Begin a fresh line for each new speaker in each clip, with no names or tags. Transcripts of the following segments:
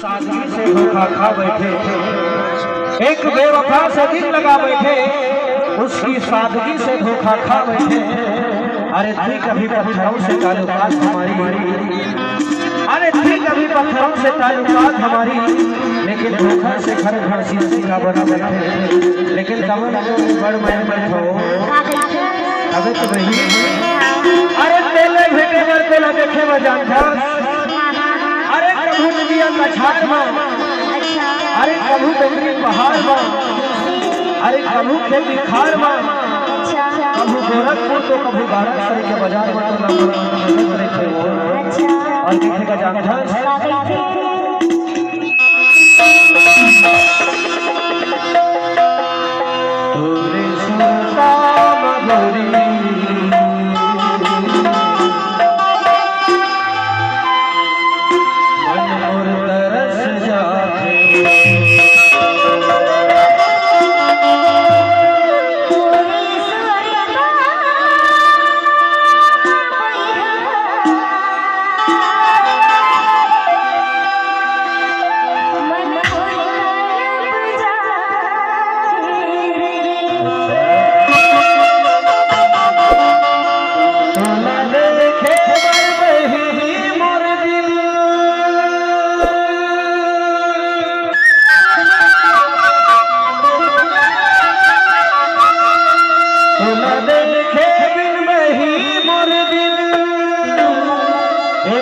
सादगी से धोखा खा बैठे, एक बेवफा से दिल लगा बैठे, उसकी सादगी से धोखा खा बैठे। अरे थी कभी पत्थरों से ताल्लुकात हमारी, अरे थी कभी पत्थरों से ताल्लुकात हमारी, लेकिन धोखा से घर घर शीशे का बना बैठे। लेकिन कमर बड़ मैं बैठो अबे तो वही, अरे तेले भेटे मर को लगे थे वजान था। अरे कभू नदिया का छाड़ मां, अरे कभू डोंगरी पहाड़ मां, अरे कभू खेती खार मां, कभू गोरखपुर तो कभू गाड़ासर के बाजार में तो ना करे थे वो। और किसी का जान था तोरे सुनता मगोरी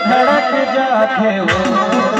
धड़क जाते वो